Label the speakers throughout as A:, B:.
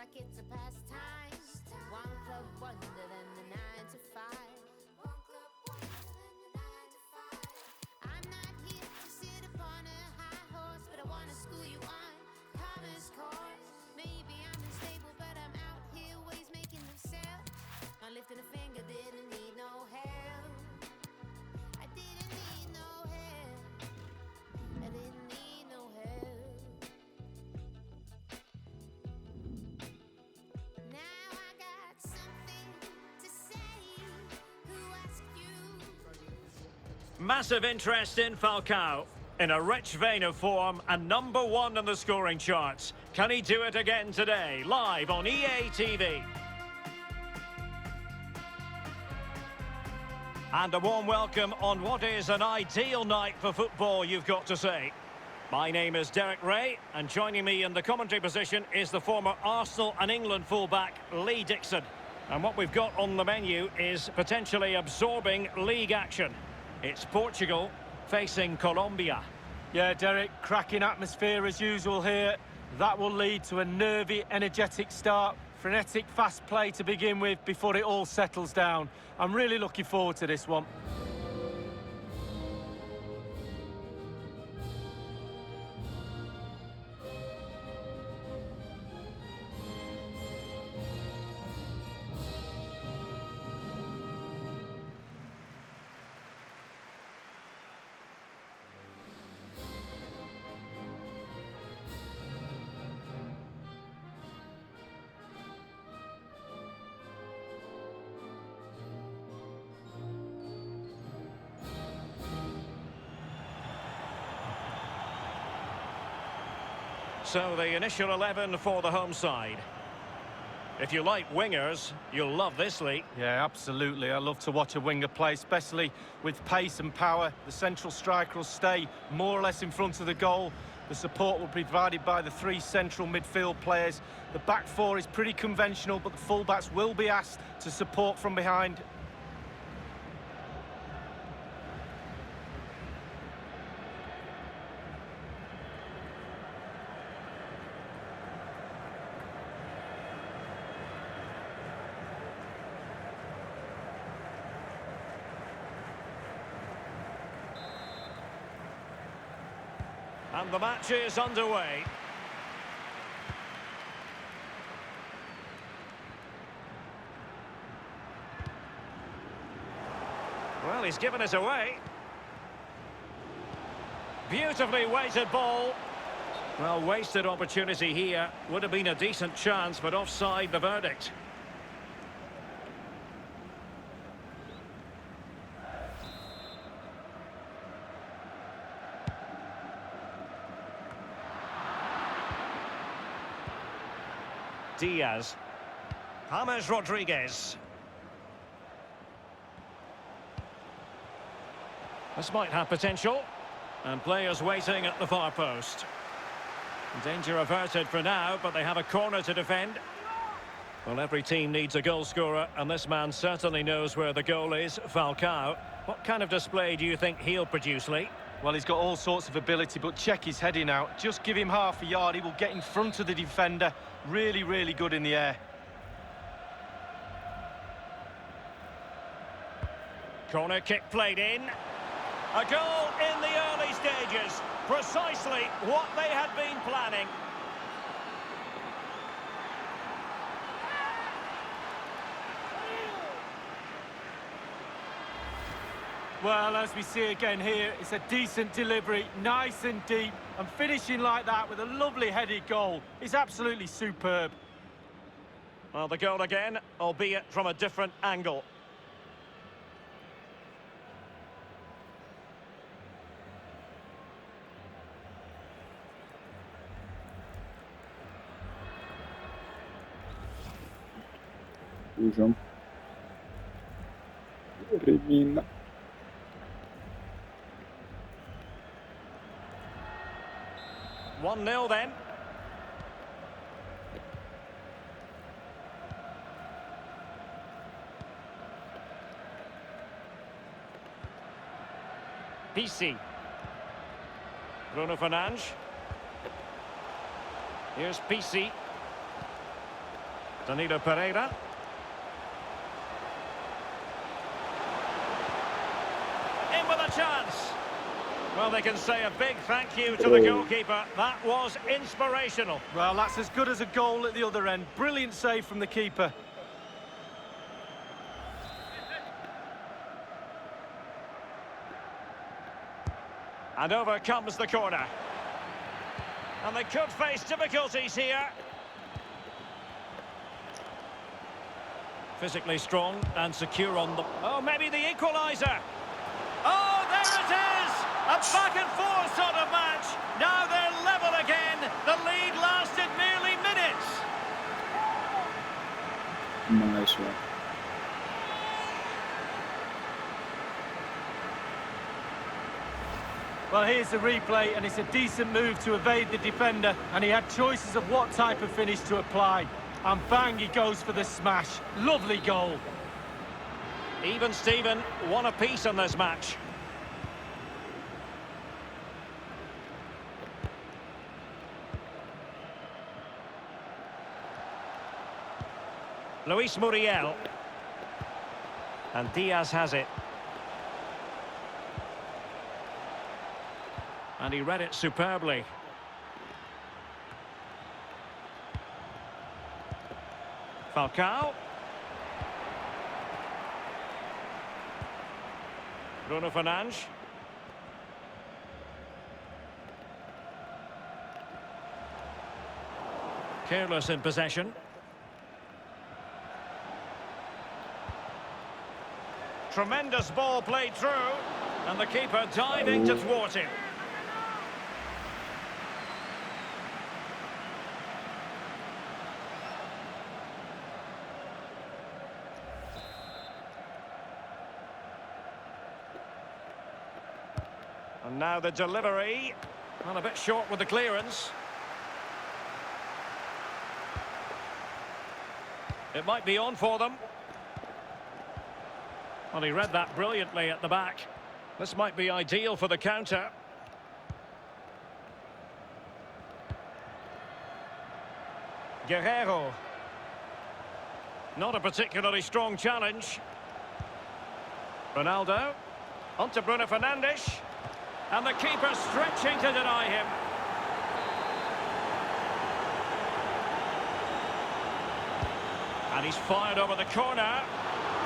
A: like it's a pastime. One club wonder than the 9 to 5. One club wonder than the 9 to 5. I'm not here to sit upon a high horse, but I wanna school you on commerce course. Maybe I'm unstable, but I'm out here ways making themselves. Not lifting a finger, didn't need no help. I didn't need no help. I didn't need no help. Now I got something to say. Who asked you?
B: Massive interest in Falcao. In a rich vein of form and #1 on the scoring charts. Can he do it again today? Live on EA TV. And a warm welcome on what is an ideal night for football, you've got to say. My name is Derek Ray, and joining me in the commentary position is the former Arsenal and England fullback, Lee Dixon. And what we've got on the menu is potentially absorbing league action. It's Portugal facing Colombia.
C: Yeah, Derek, cracking atmosphere as usual here. That will lead to a nervy, energetic start. Frenetic, fast play to begin with before it all settles down. I'm really looking forward to this one.
B: So the initial 11 for the home side. If you like wingers, you'll love this, Lee.
C: Yeah, absolutely. I love to watch a winger play, especially with pace and power. The central striker will stay more or less in front of the goal. The support will be provided by the 3 central midfield players. The back 4 is pretty conventional, but the fullbacks will be asked to support from behind.
B: And the match is underway. Well, he's given it away. Beautifully weighted ball. Well, wasted opportunity here. Would have been a decent chance, but offside the verdict. Diaz. James Rodriguez. This might have potential. And players waiting at the far post. Danger averted for now, but they have a corner to defend. Well, every team needs a goal scorer, and this man certainly knows where the goal is, Falcao. What kind of display do you think he'll produce, Lee?
C: Well, he's got all sorts of ability, but check his heading out. Just give him half a yard, he will get in front of the defender. Really, really good in the air.
B: Corner kick played in. A goal in the early stages. Precisely what they had been planning.
C: Well, as we see again here, it's a decent delivery, nice and deep, and finishing like that with a lovely headed goal is absolutely superb.
B: Well, the goal again, albeit from a different angle.
D: João. Elimina.
B: 1-0 then. PC. Bruno Fernandes. Here's PC. Danilo Pereira. In with a chance. Well, they can say a big thank you to the goalkeeper. That was inspirational.
C: Well, that's as good as a goal at the other end. Brilliant save from the keeper.
B: And over comes the corner. And they could face difficulties here. Physically strong and secure on the... Oh, maybe the equaliser. Oh, there it is! A back-and-forth sort of match. Now they're level again. The lead lasted merely minutes.
D: Nice one.
C: Well, here's the replay, and it's a decent move to evade the defender, and he had choices of what type of finish to apply. And bang, he goes for the smash. Lovely goal.
B: Even Steven, one apiece in this match. Luis Muriel. And Diaz has it. And he read it superbly. Falcao. Bruno Fernandes. Careless in possession. Tremendous ball played through, and the keeper diving to thwart him. And now the delivery. Well, a bit short with the clearance. It might be on for them. Well, he read that brilliantly at the back. This might be ideal for the counter. Guerrero. Not a particularly strong challenge. Ronaldo. On to Bruno Fernandes. And the keeper stretching to deny him. And he's fired over the corner.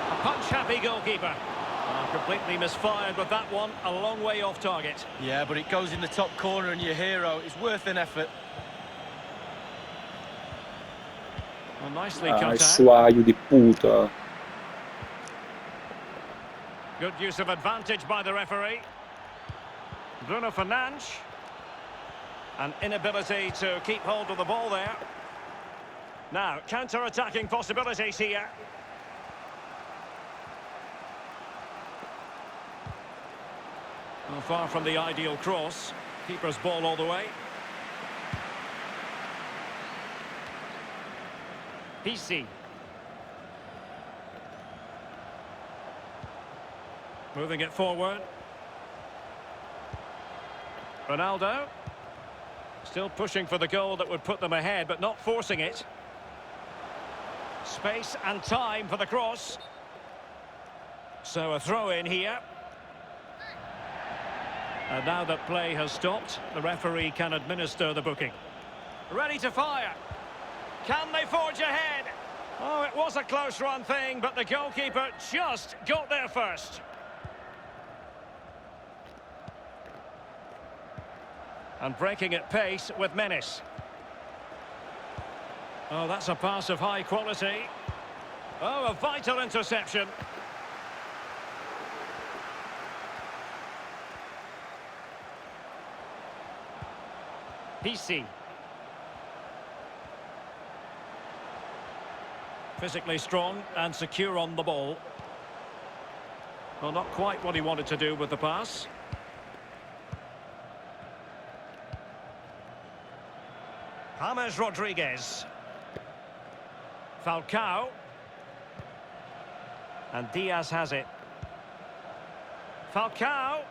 B: A punch-happy goalkeeper. Completely misfired with that one, a long way off target.
C: Yeah, but it goes in the top corner and your hero is worth an effort.
B: Well, nicely cut out.
D: Suaio di puta.
B: Good use of advantage by the referee. Bruno Fernandes. An inability to keep hold of the ball there. Now, counter-attacking possibilities here. Well, far from the ideal cross. Keeper's ball all the way. PC. Moving it forward. Ronaldo. Still pushing for the goal that would put them ahead, but not forcing it. Space and time for the cross. So a throw in here. And now that play has stopped, the referee can administer the booking. Ready to fire. Can they forge ahead? Oh, it was a close run thing, but the goalkeeper just got there first. And breaking at pace with menace. Oh, that's a pass of high quality. Oh, a vital interception. PC. Physically strong and secure on the ball. Well, not quite what he wanted to do with the pass. James Rodriguez. Falcao. And Diaz has it. Falcao.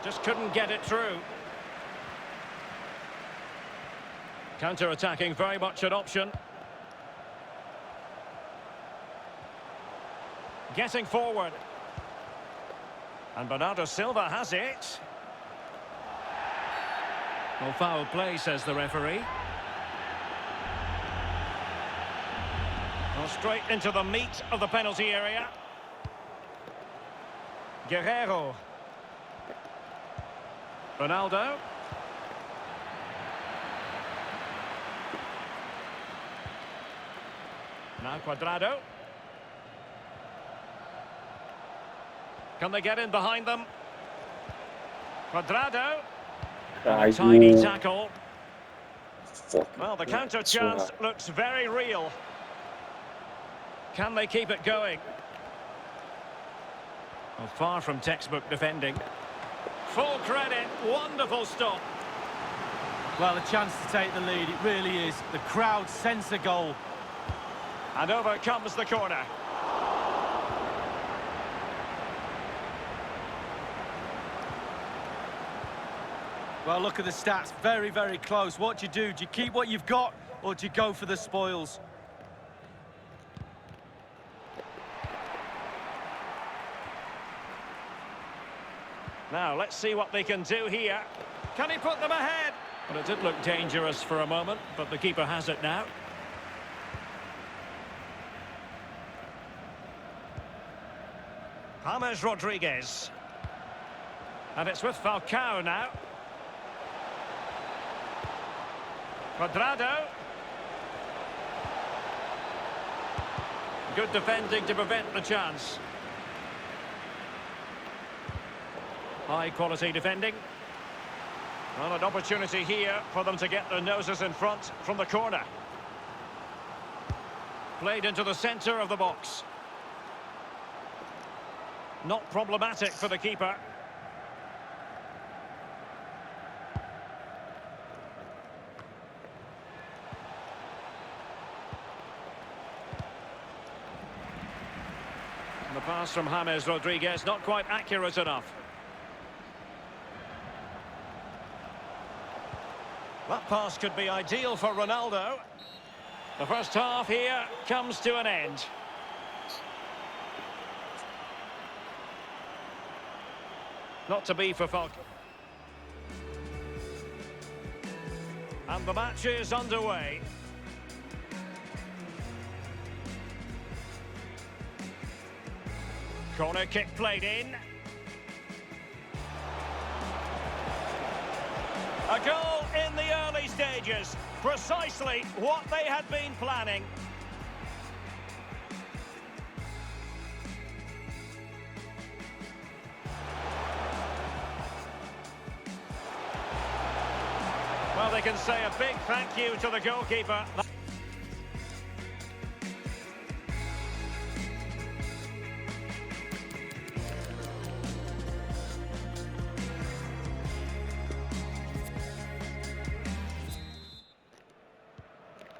B: Just couldn't get it through. Counter-attacking, very much an option. Getting forward. And Bernardo Silva has it. Well, foul play, says the referee. Well, straight into the meat of the penalty area. Guerrero. Ronaldo. Now Cuadrado. Can they get in behind them? Cuadrado. And a tiny tackle. Well, the counter chance looks very real. Can they keep it going? Well, far from textbook defending. Full credit, wonderful stop.
C: Well, a chance to take the lead, it really is. The crowd sense a goal.
B: And over comes the corner.
C: Well, look at the stats, very, very close. What do? Do you keep what you've got, or do you go for the spoils?
B: Now, let's see what they can do here. Can he put them ahead? Well, it did look dangerous for a moment, but the keeper has it now. James Rodriguez. And it's with Falcao now. Cuadrado. Good defending to prevent the chance. High quality defending. Well, an opportunity here for them to get their noses in front from the corner. Played into the centre of the box. Not problematic for the keeper. And the pass from James Rodriguez, not quite accurate enough. That pass could be ideal for Ronaldo. The first half here comes to an end. Not to be for Falcao. And the match is underway. Corner kick played in. A goal in the early stages. Precisely what they had been planning. Well, they can say a big thank you to the goalkeeper.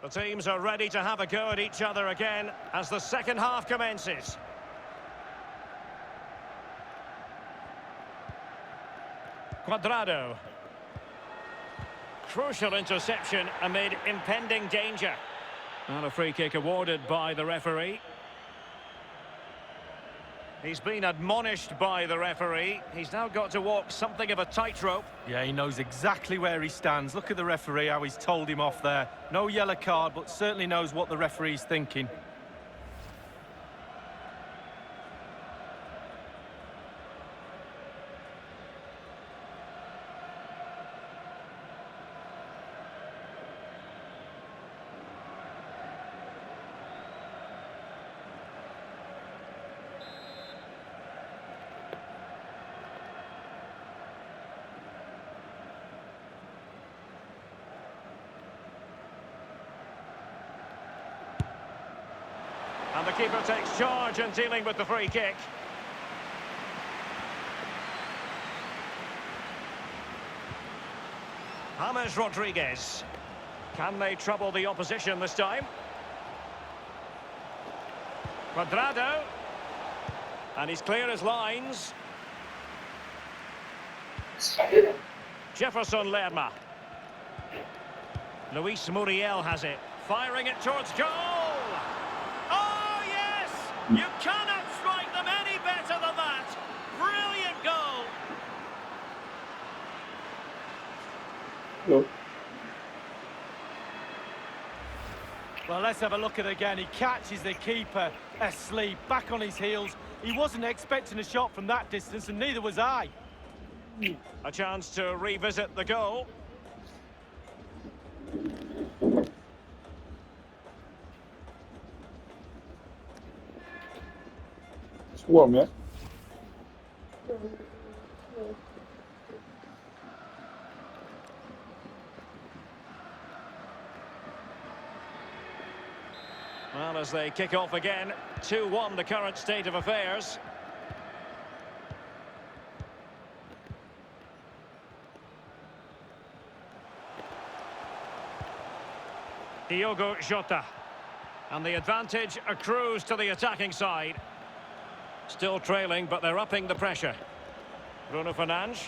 B: The teams are ready to have a go at each other again as the second half commences. Cuadrado. Crucial interception amid impending danger. And a free kick awarded by the referee. He's been admonished by the referee. He's now got to walk something of a tightrope.
C: Yeah, he knows exactly where he stands. Look at the referee, how he's told him off there. No yellow card, but certainly knows what the referee's thinking.
B: And the keeper takes charge in dealing with the free kick. James Rodriguez. Can they trouble the opposition this time? Cuadrado. And he's clear as lines. Jefferson Lerma. Luis Muriel has it, firing it towards goal! Oh, yes! You cannot strike them any better than that! Brilliant goal!
D: Hello.
C: Well, let's have a look at it again. He catches the keeper asleep, back on his heels. He wasn't expecting a shot from that distance, and neither was I.
B: A chance to revisit the goal.
D: It's warm, yeah?
B: Well, as they kick off again, 2-1 the current state of affairs. Diogo Jota. And the advantage accrues to the attacking side. Still trailing, but they're upping the pressure. Bruno Fernandes.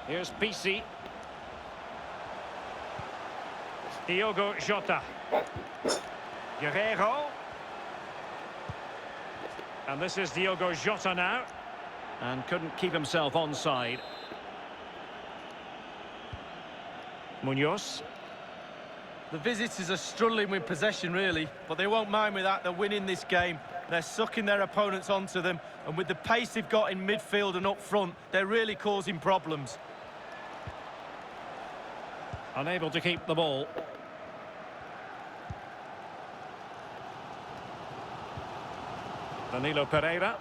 B: Here's PC. Diogo Jota. Guerreiro. And this is Diogo Jota now. And couldn't keep himself onside. Munoz.
C: The visitors are struggling with possession, really, but they won't mind with that. They're winning this game. They're sucking their opponents onto them, and with the pace they've got in midfield and up front, they're really causing problems.
B: Unable to keep the ball. Danilo Pereira.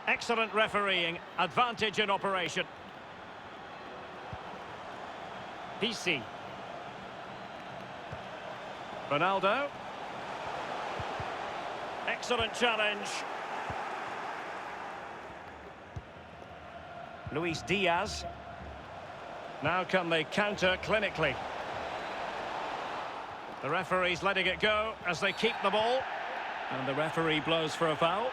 B: Excellent refereeing. Advantage in operation. PC. Ronaldo. Excellent challenge. Luis Diaz. Now can they counter clinically? The referee's letting it go as they keep the ball. And the referee blows for a foul.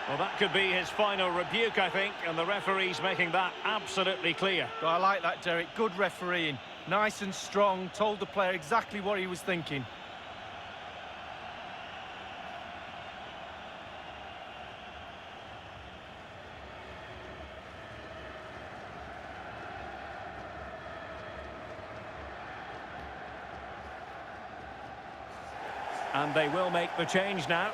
B: Well, that could be his final rebuke, I think, and the referee's making that absolutely clear.
C: Well, I like that, Derek. Good refereeing. Nice and strong, told the player exactly what he was thinking.
B: And they will make the change now.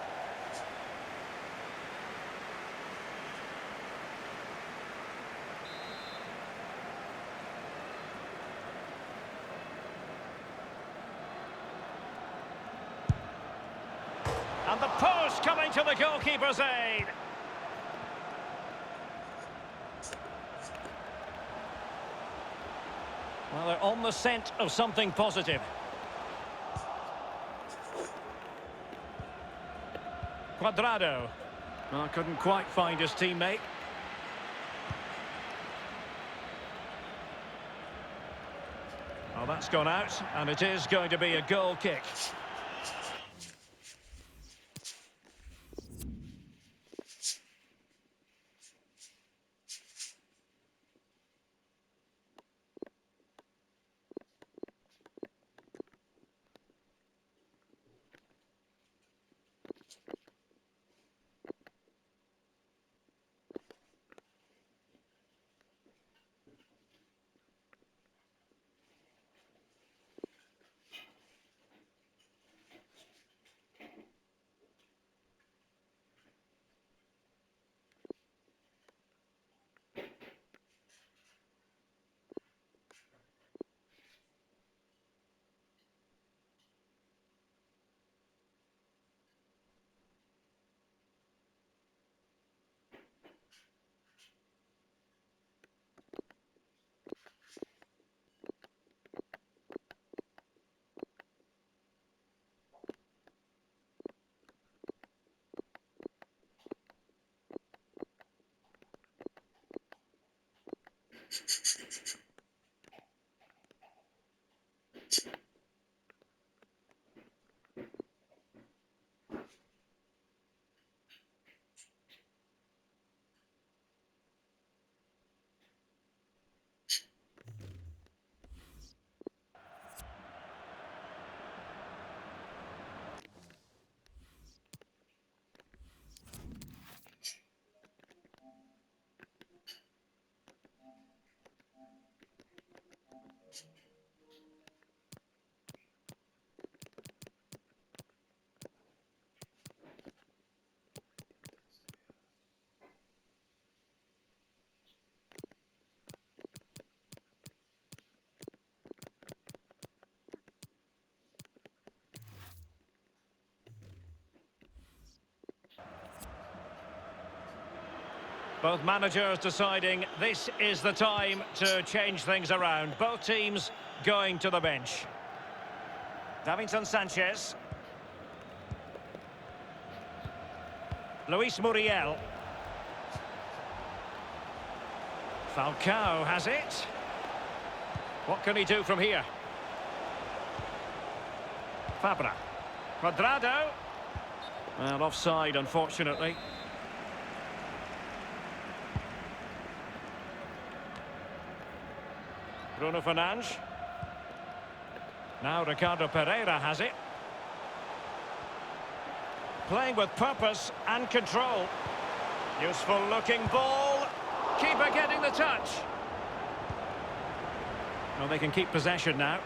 B: And the post coming to the goalkeeper's aid. Well, they're on the scent of something positive. Cuadrado. Well, couldn't quite find his teammate. Oh, that's gone out, and it is going to be a goal kick. Both managers deciding this is the time to change things around. Both teams going to the bench. Davinson Sanchez. Luis Muriel. Falcao has it. What can he do from here? Fabra. Cuadrado. Well, offside, unfortunately. Bruno Fernandes. Now Ricardo Pereira has it. Playing with purpose and control. Useful looking ball. Keeper getting the touch. Well, they can keep possession now.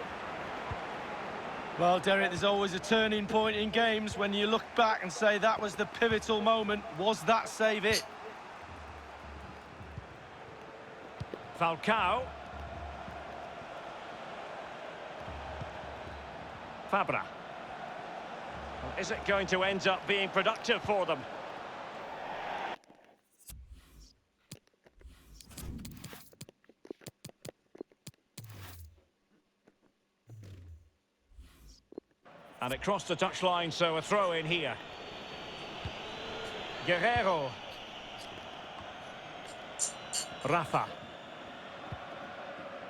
C: Well, Derek, there's always a turning point in games when you look back and say that was the pivotal moment. Was that save it?
B: Falcao. Fabra. Well, is it going to end up being productive for them? And it crossed the touchline, so a throw in here. Guerrero. Rafa.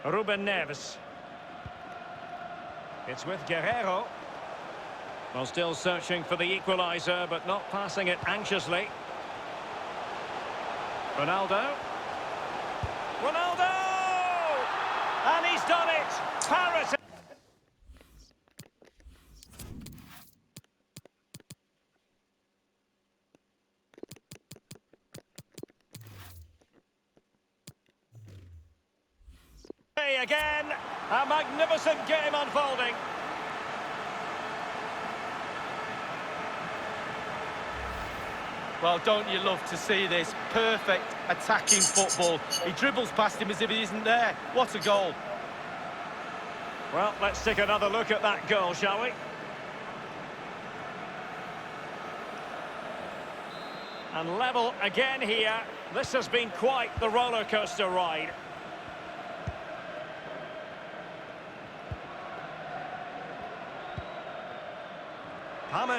B: Ruben Neves. It's with Guerrero. Well, still searching for the equaliser, but not passing it anxiously. Ronaldo. Ronaldo! And he's done it! Parity! Again, a magnificent game unfolding.
C: Well, don't you love to see this? Perfect attacking football. He dribbles past him as if he isn't there. What a goal.
B: Well, let's take another look at that goal, shall we? And level again here. This has been quite the roller coaster ride.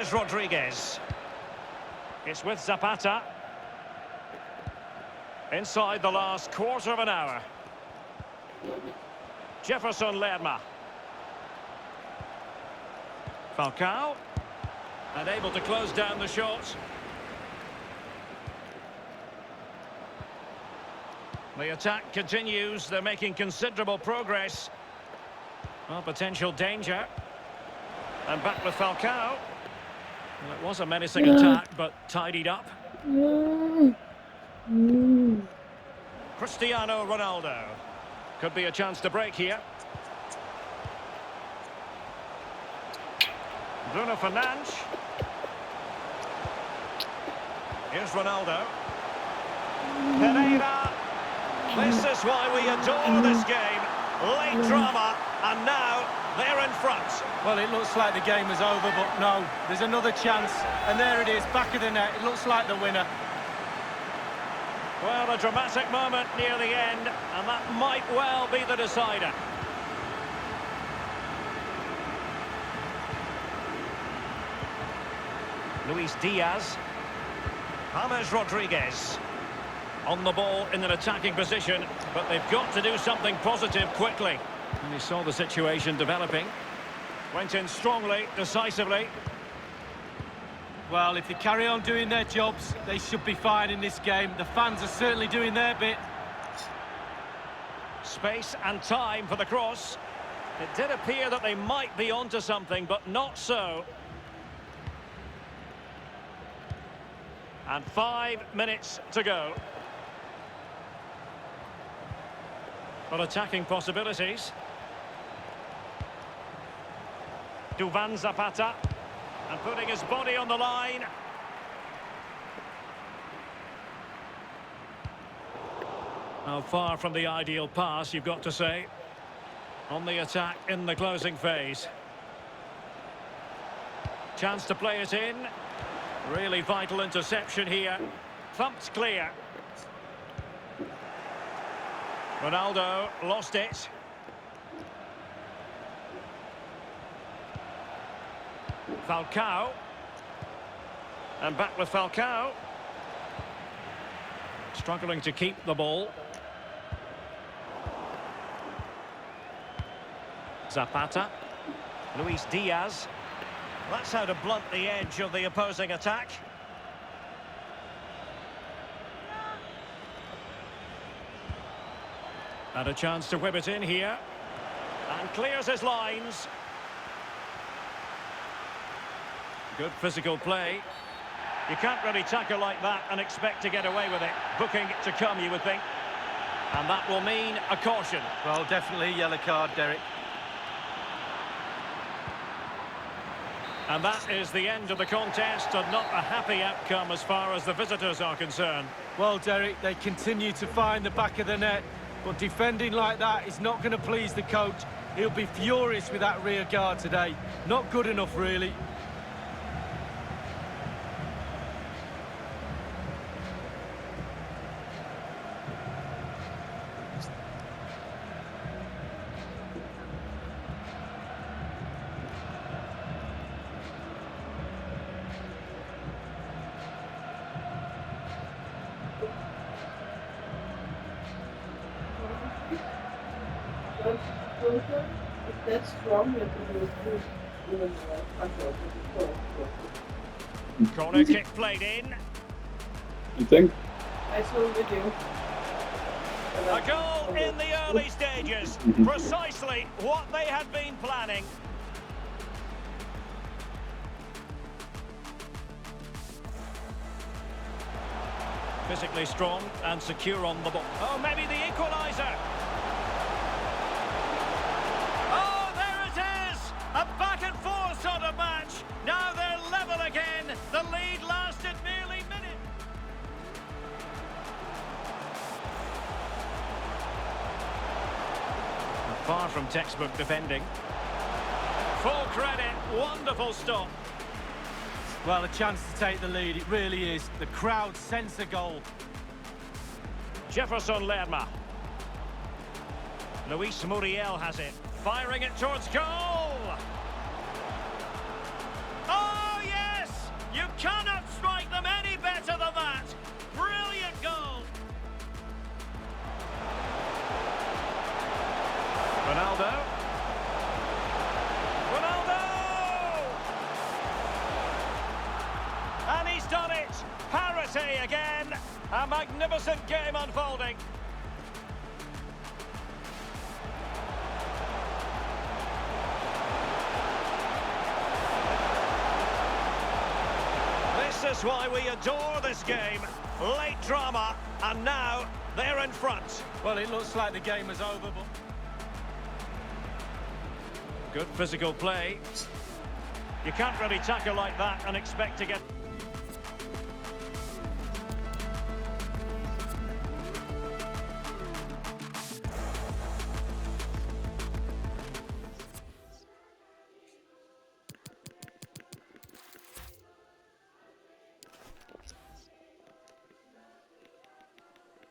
B: James Rodriguez. It's with Zapata. Inside the last quarter of an hour. Jefferson Lerma. Falcao. And able to close down the shot. The attack continues. They're making considerable progress. Well, potential danger. And back with Falcao. Well, it was a menacing attack, but tidied up. Cristiano Ronaldo. Could be a chance to break here. Bruno Fernandes. Here's Ronaldo. Pereira. This is why we adore this game. Late drama, and now they're in front.
C: Well, it looks like the game is over, but no, there's another chance, and there it is, back of the net. It looks like the winner.
B: Well, a dramatic moment near the end, and that might well be the decider. Luis Diaz. James Rodriguez. On the ball in an attacking position, but they've got to do something positive quickly. And he saw the situation developing. Went in strongly, decisively.
C: Well, if they carry on doing their jobs, they should be fine in this game. The fans are certainly doing their bit.
B: Space and time for the cross. It did appear that they might be onto something, but not so. And 5 minutes to go. But attacking possibilities. Duvan Zapata. And putting his body on the line. Now, far from the ideal pass, you've got to say. On the attack in the closing phase. Chance to play it in. Really vital interception here. Thumped clear. Ronaldo lost it. Falcao. And back with Falcao. Struggling to keep the ball. Zapata. Luis Diaz. That's how to blunt the edge of the opposing attack. And a chance to whip it in here. And clears his lines. Good physical play. You can't really tackle like that and expect to get away with it. Booking to come, you would think. And that will mean a caution.
C: Well, definitely a yellow card, Derek.
B: And that is the end of the contest, and not a happy outcome as far as the visitors are concerned.
C: Well, Derek, they continue to find the back of the net, but defending like that is not going to please the coach. He'll be furious with that rear guard today. Not good enough, really.
E: If that's strong, you have to do it even
B: Corner kick played in.
D: You think?
E: I saw a video.
B: A goal in the early stages. Precisely what they had been planning. Physically strong and secure on the ball. Oh, maybe the equaliser. Oh, there it is! A back and forth sort of match. Now they're level again. The lead lasted nearly a minute. Far from textbook defending. Full credit, wonderful stop.
C: Well, a chance to take the lead, it really is. The crowd sense a goal.
B: Jefferson Lerma. Luis Muriel has it. Firing it towards goal. Oh, yes! You cannot strike them any better than that. Brilliant goal. Ronaldo. Ronaldo! And he's done it. Parity again. A magnificent game unfolding. This is why we adore this game. Late drama, and now they're in front.
C: Well, it looks like the game is over, but...
B: Good physical play. You can't really tackle like that and expect to get...